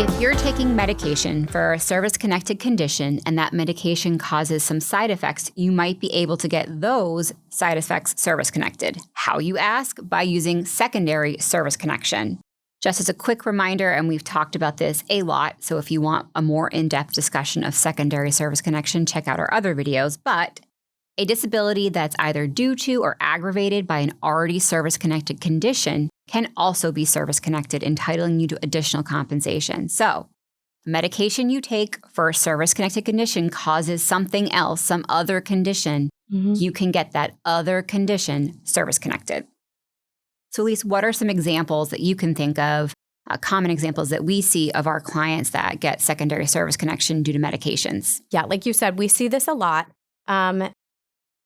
If you're taking medication for a service-connected condition and that medication causes some side effects, you might be able to get those side effects service-connected. How, you ask? By using secondary service connection. Just as a quick reminder, and we've talked about this a lot, so if you want a more in-depth discussion of secondary service connection, check out our other videos, but a disability that's either due to or aggravated by an already service-connected condition can also be service-connected, entitling you to additional compensation. So, medication you take for a service-connected condition causes something else, some other condition, you can get that other condition service-connected. So, Elise, what are some examples that you can think of, common examples that we see of our clients that get secondary service connection due to medications? Yeah, like you said, we see this a lot.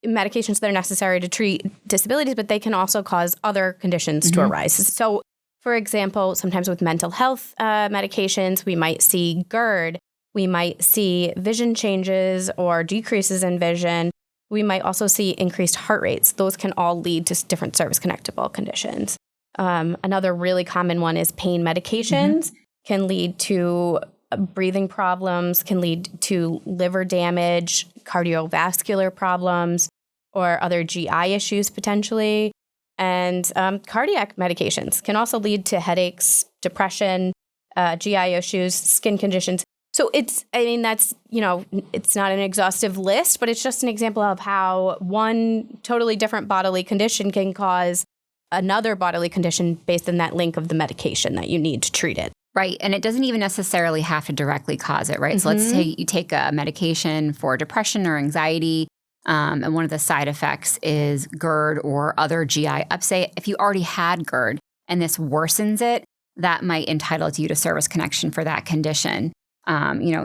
Medications that are necessary to treat disabilities, but they can also cause other conditions to arise. So, for example, sometimes with mental health medications, we might see GERD, we might see vision changes or decreases in vision. We might also see increased heart rates. Those can all lead to different service-connectable conditions. Another really common one is pain medications can lead to breathing problems, can lead to liver damage, cardiovascular problems, or other GI issues potentially. And cardiac medications can also lead to headaches, depression, GI issues, skin conditions. So it's not an exhaustive list, but it's just an example of how one totally different bodily condition can cause another bodily condition based on that link of the medication that you need to treat it. Right. And it doesn't even necessarily have to directly cause it, right? So let's say you take a medication for depression or anxiety, and one of the side effects is GERD or other GI upset. If you already had GERD and this worsens it, that might entitle you to service connection for that condition.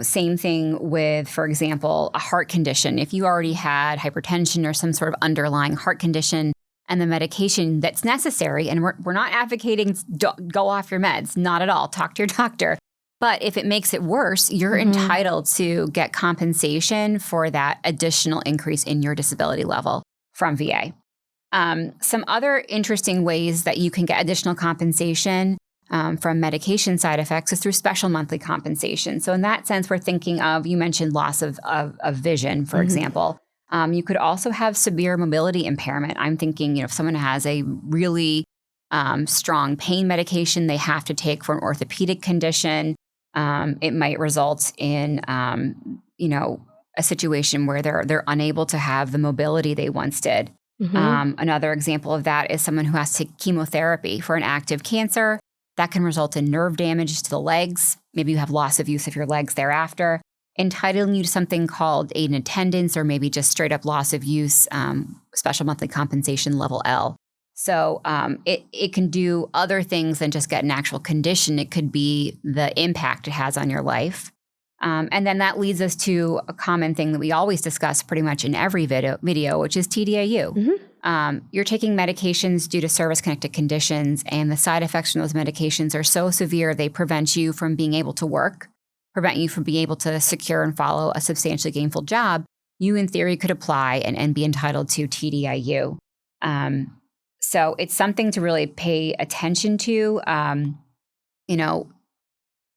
Same thing with, for example, a heart condition. If you already had hypertension or some sort of underlying heart condition and the medication that's necessary, and we're not advocating go off your meds, not at all, talk to your doctor. But if it makes it worse, you're entitled to get compensation for that additional increase in your disability level from VA. Some other interesting ways that you can get additional compensation from medication side effects is through special monthly compensation. So in that sense, we're thinking of, you mentioned loss of vision, for example. You could also have severe mobility impairment. I'm thinking, if someone has a really strong pain medication they have to take for an orthopedic condition, it might result in, a situation where they're unable to have the mobility they once did. Another example of that is someone who has to take chemotherapy for an active cancer. That can result in nerve damage to the legs. Maybe you have loss of use of your legs thereafter, entitling you to something called aid attendance, or maybe just straight up loss of use, special monthly compensation level L. So it can do other things than just get an actual condition. It could be the impact it has on your life. And then that leads us to a common thing that we always discuss pretty much in every video, which is TDIU. You're taking medications due to service-connected conditions, and the side effects from those medications are so severe they prevent you from being able to work, prevent you from being able to secure and follow a substantially gainful job. You, in theory, could apply and be entitled to TDIU. So it's something to really pay attention to,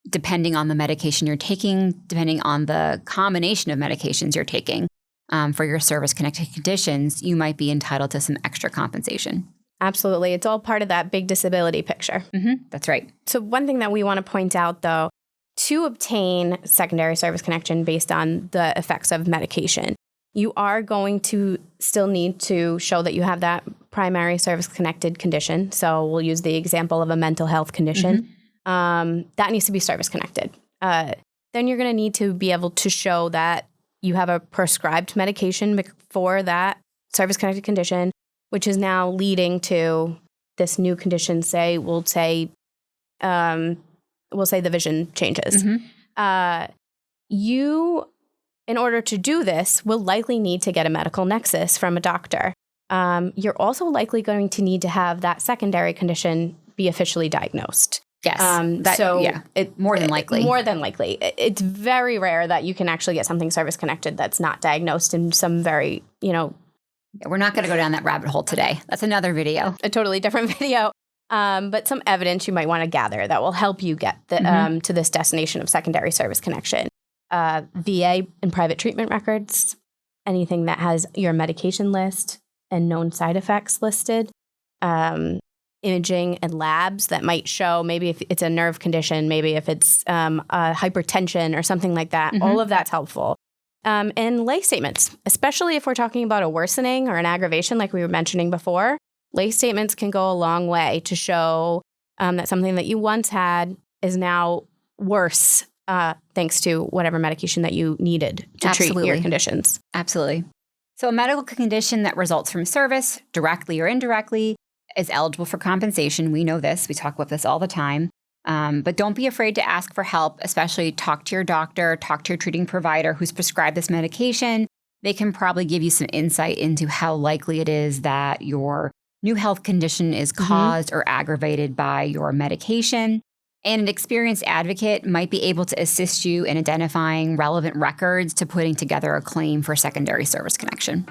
depending on the medication you're taking, depending on the combination of medications you're taking for your service-connected conditions, you might be entitled to some extra compensation. Absolutely. It's all part of that big disability picture. That's right. So one thing that we want to point out, though, to obtain secondary service connection based on the effects of medication, you are going to still need to show that you have that primary service-connected condition. So we'll use the example of a mental health condition. That needs to be service-connected. Then you're going to need to be able to show that you have a prescribed medication for that service-connected condition, which is now leading to this new condition, we'll say the vision changes. You, in order to do this, will likely need to get a medical nexus from a doctor. You're also likely going to need to have that secondary condition be officially diagnosed. Yes. More than likely. More than likely. It's very rare that you can actually get something service-connected that's not diagnosed in some very, We're not going to go down that rabbit hole today. That's another video. A totally different video. but some evidence you might want to gather that will help you get to this destination of secondary service connection. VA and private treatment records, anything that has your medication list and known side effects listed, imaging and labs that might show maybe if it's a nerve condition, maybe if it's hypertension or something like that. All of that's helpful. And lay statements, especially if we're talking about a worsening or an aggravation like we were mentioning before. Lay statements can go a long way to show that something that you once had is now worse thanks to whatever medication that you needed to treat your conditions. Absolutely. So a medical condition that results from service, directly or indirectly, is eligible for compensation. We know this. We talk about this all the time. But don't be afraid to ask for help, especially talk to your doctor, talk to your treating provider who's prescribed this medication. They can probably give you some insight into how likely it is that your new health condition is caused or aggravated by your medication. And an experienced advocate might be able to assist you in identifying relevant records to putting together a claim for secondary service connection.